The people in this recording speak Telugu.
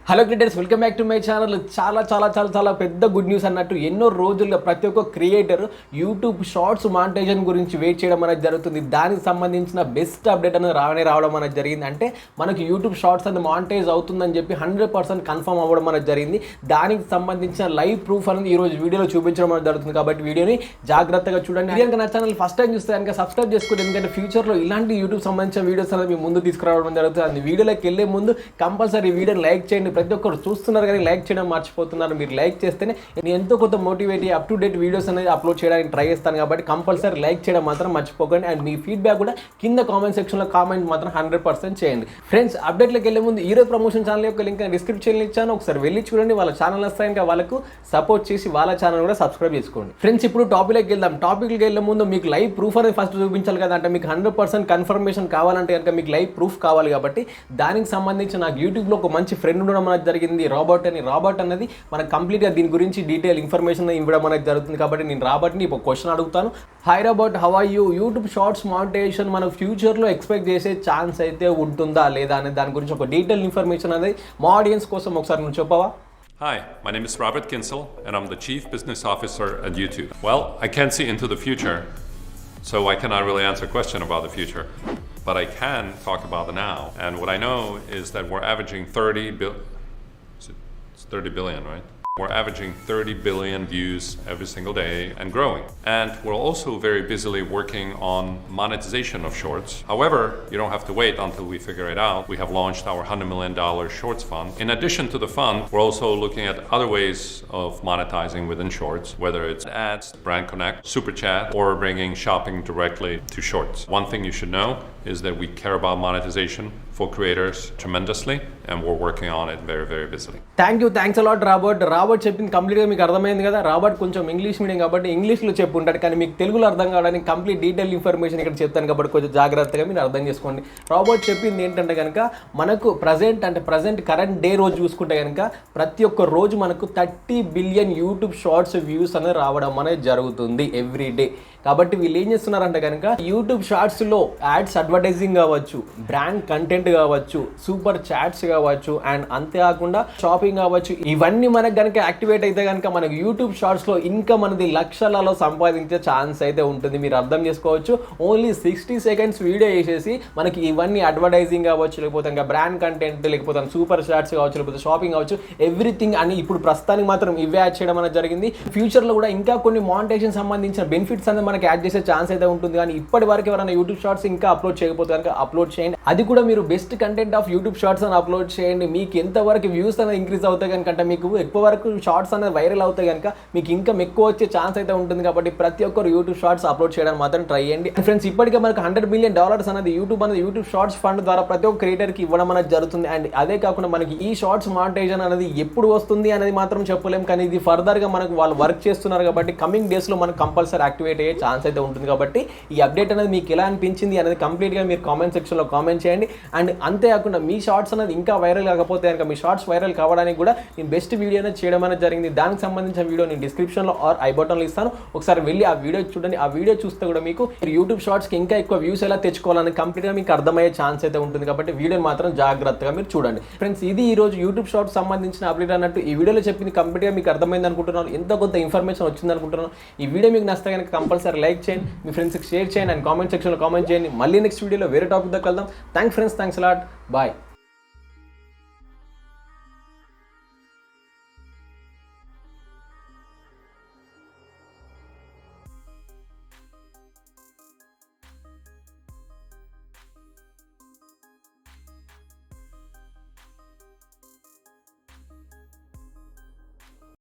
Hello creators, welcome back to my channel. చాలా పెద్ద గుడ్ న్యూస్ అన్నట్టు ఎన్నో రోజుల్లో ప్రతి ఒక్క క్రియేటర్ యూట్యూబ్ షార్ట్స్ మానిటైజేషన్ గురించి వెయిట్ చేయడం అనేది జరుగుతుంది. దానికి సంబంధించిన బెస్ట్ అప్డేట్ అనేది రావడం అనేది జరిగింది. అంటే మనకు యూట్యూబ్ షార్ట్స్ అనేది మానిటైజ్ అవుతుందని చెప్పి 100% కన్ఫర్మ్ అవ్వడం అనేది జరిగింది. దానికి సంబంధించిన లైవ్ ప్రూఫ్ అనేది ఈరోజు వీడియోలో చూపించడం అనేది జరుగుతుంది. కాబట్టి వీడియోని జాగ్రత్తగా చూడండి. కనుక నా ఛానల్ ఫస్ట్ టైం చూస్తే కనుక సబ్స్క్రైబ్ చేసుకోండి. ఎందుకంటే ఫ్యూచర్లో ఇలాంటి యూట్యూబ్ సంబంధించిన వీడియోస్ అనేది మీ ముందు తీసుకురావడం జరుగుతుంది. అది వీడియోలోకి వెళ్ళే ముందు కంపల్సరీ వీడియోని లైక్ చేయండి. ప్రతి ఒక్కరు చూస్తున్నారు కానీ లైక్ చేయడం మర్చిపోతున్నారు. మీరు లైక్ చేస్తేనే నేను ఎంతో కొంత motivate up to date videos అనేది అప్లోడ్ చేయడానికి ట్రై చేస్తాను. కాబట్టి కంపల్సరీ లైక్ చేయడం మాత్రం మర్చిపోకండి. అండ్ మీ ఫీడ్బ్యాక్ కూడా కింద కామెంట్ సెక్షన్లో కామెంట్ మాత్రం 100% చేయండి. ఫ్రెండ్స్, అప్డేట్లోకి వెళ్ళే ముందు ఈరోజు ప్రమోషన్ ఛానల్ యొక్క లింక్ డిస్క్రిప్షన్లో ఇచ్చాను. ఒకసారి వెళ్ళి చూడండి. వాళ్ళ ఛానల్ వస్తాయి, ఇంకా వాళ్ళకు సపోర్ట్ చేసి వాళ్ళ ఛానల్ కూడా సబ్స్క్రైబ్ చేసుకోండి. ఫ్రెండ్స్, ఇప్పుడు టాపిక్లోకి వెళ్దాం. టాపిక్కి వెళ్ళే ముందు మీకు లైవ్ ప్రూఫ్ అనేది ఫస్ట్ చూపించాలి కదా. అంటే మీకు 100% కన్ఫర్మేషన్ కావాలంటే కనుక మీకు లైవ్ ప్రూఫ్ కావాలి. కాబట్టి దానికి సంబంధించి నాకు యూట్యూబ్లో ఒక మంచి ఫ్రెండ్ ఉండడం అనేది జరిగింది, రాబర్ట్ అనేది మనకు కంప్లీట్గా దీని గురించి డీటెయిల్ ఇన్ఫర్మేషన్ ఇవ్వడం అనేది జరుగుతుంది. కాబట్టి నేను రాబర్ట్ని ఒక క్వశ్చన్ అడుగుతాను. Hi Robert, how are you? YouTube shorts monetization మన ఫ్యూచర్లో ఎక్స్పెక్ట్ చేసే ఛాన్స్ అయితే ఉంటుందా లేదా అనే దాని గురించి ఒక డీటెయిల్ ఇన్ఫర్మేషన్ అనేది మా ఆడియన్స్ కోసం ఒకసారి నువ్వు చెప్పవా? Hi, my name is Robert Kinsel, and I'm the Chief Business Officer at YouTube. Well, I can't see into the future, so I cannot really answer a question about the future. But I can talk about the now. And what I know is that we're averaging 30 billion, right? We're averaging 30 billion views every single day and growing. And we're also very busily working on monetization of shorts. However, you don't have to wait until we figure it out. We have launched our $100 million shorts fund. In addition to the fund, we're also looking at other ways of monetizing within shorts, whether it's ads, brand connect, super chat, or bringing shopping directly to shorts. One thing you should know is that we care about monetization for creators tremendously, and we're working on it very busily. Thanks a lot Robert చెప్పింది కంప్లీట్గా మీకు అర్థమైంది కదా. రాబర్ట్ కొంచెం ఇంగ్లీష్ మీడియం కాబట్టి ఇంగ్లీష్లో చెప్పి ఉంటాడు, కానీ మీకు తెలుగులో అర్థం కావడానికి కంప్లీట్ డీటెయిల్ ఇన్ఫర్మేషన్ ఇక్కడ చెప్తాను. కాబట్టి కొంచెం జాగ్రత్తగా మీరు అర్థం చేసుకోండి. రాబర్ట్ చెప్పింది ఏంటంటే కనుక మనకు ప్రజెంట్ కరెంట్ డే రోజు చూసుకుంటే కనుక ప్రతి ఒక్క రోజు మనకు 30 బిలియన్ యూట్యూబ్ షార్ట్స్ వ్యూస్ అనేది రావడం అనేది జరుగుతుంది ఎవ్రీ డే. కాబట్టి వీళ్ళు ఏం చేస్తున్నారంటే కనుక యూట్యూబ్ షార్ట్స్లో యాడ్స్, అడ్వర్టైజింగ్ కావచ్చు, బ్రాండ్ కంటెంట్ కావచ్చు, సూపర్ చాట్స్ కావచ్చు, అండ్ అంతేకాకుండా షాపింగ్ కావచ్చు, ఇవన్నీ మనకు కనుక యాక్టివేట్ అయితే కనుక మనకు యూట్యూబ్ షార్ట్స్లో ఇంకా మనది లక్షలలో సంపాదించే ఛాన్స్ అయితే ఉంటుంది. మీరు అర్థం చేసుకోవచ్చు. ఓన్లీ 60 సెకండ్స్ వీడియో చేసేసి మనకి ఇవన్నీ అడ్వర్టైజింగ్ కావచ్చు, లేకపోతే ఇంకా బ్రాండ్ కంటెంట్, లేకపోతే సూపర్ చాట్స్ కావచ్చు, లేకపోతే షాపింగ్ కావచ్చు, ఎవ్రీథింగ్ అని ఇప్పుడు ప్రస్తుతానికి మాత్రం ఇవే యాడ్ చేయడం అనేది జరిగింది. ఫ్యూచర్లో కూడా ఇంకా కొన్ని మానిటైజేషన్ సంబంధించిన బెనిఫిట్స్ అనేది మనకి యాడ్ చేసే ఛాన్స్ అయితే ఉంటుంది. కానీ ఇప్పటి వరకు ఎవరైనా యూట్యూబ్ షార్ట్స్ ఇంకా అప్లోడ్ చేయకపోతే కనుక అప్లోడ్ చేయండి. అది కూడా మీరు best content of YouTube shorts అని అప్లోడ్ చేయండి. మీకు ఎంతవరకు వ్యూస్ అనేది ఇంక్రీజ్ అవుతాయి కనుక, మీకు ఎక్కువ వరకు షార్ట్స్ అనేది వైరల్ అవుతాయి కనుక మీకు ఇంకా ఎక్కువ వచ్చే ఛాన్స్ అయితే ఉంటుంది. కాబట్టి ప్రతి ఒక్కరు యూట్యూబ్ షార్ట్స్ అప్లోడ్ చేయడానికి మాత్రం ట్రై చేయండి. ఫ్రెండ్స్, ఇప్పటికే మనకు $100 మిలియన్ అనేది యూట్యూబ్ షార్ట్స్ ఫండ్ ద్వారా ప్రతి ఒక్క క్రియేటర్కి ఇవ్వడం అనేది జరుగుతుంది. అండ్ అదే కాకుండా మనకి ఈ షార్ట్స్ మానిటైజేషన్ అనేది ఎప్పుడు వస్తుంది అనేది మాత్రం చెప్పలేం. కానీ ఇది ఫర్దర్గా మనకు వాళ్ళు వర్క్ చేస్తున్నారు కాబట్టి కమింగ్ డేస్లో మనకు కంపల్సరీ యాక్టివేట్ అయ్యే ఛాన్స్ అయితే ఉంటుంది. కాబట్టి ఈ అప్డేట్ అనేది మీకు ఎలా అనిపించింది అనేది కంప్లీట్గా మీరు కామెంట్ సెక్షన్లో కామెంట్ చేయండి. అండ్ అంతేకాకుండా మీ షార్ట్స్ అనేది ఇంకా వైరల్ కాకపోతే కనుక మీ షార్ట్స్ వైరల్ కావడానికి కూడా నేను బెస్ట్ వీడియో అనేది చేయడం అనేది జరిగింది. దానికి సంబంధించిన వీడియో నేను డిస్క్రిప్షన్లో ఆర్ ఐ బటన్లో ఇస్తాను. ఒకసారి వెళ్ళి ఆ వీడియో చూడండి. ఆ వీడియో చూస్తే కూడా మీకు యూట్యూబ్ షార్ట్స్కి ఇంకా ఎక్కువ వ్యూస్ ఎలా తెచ్చుకోవాలని కంప్లీట్గా మీకు అర్థమయ్యే ఛాన్స్ అయితే ఉంటుంది. కాబట్టి వీడియోని మాత్రం జాగ్రత్తగా మీరు చూడండి. ఫ్రెండ్స్, ఇది ఈ రోజు యూట్యూబ్ షార్ట్స్ సంబంధించిన అప్డేట్ అన్నట్టు ఈ వీడియోలో చెప్పింది కంప్లీట్గా మీకు అర్థమైంది అనుకుంటున్నాను. ఎంతో కొంత ఇన్ఫర్మేషన్ వచ్చింది అనుకుంటున్నాను. ఈ వీడియో మీకు నచ్చితే కనుక కంపల్సరీ లైక్ చేయండి, మీ ఫ్రెండ్స్కి షేర్ చేయండి, అండ్ కామెంట్ సెక్షన్లో కామెంట్ చేయండి. మళ్ళీ నెక్స్ట్ వీడియోలో వేరే టాపిక్ దగ్గర వెళ్దాం. Thanks friends, thanks a lot, bye.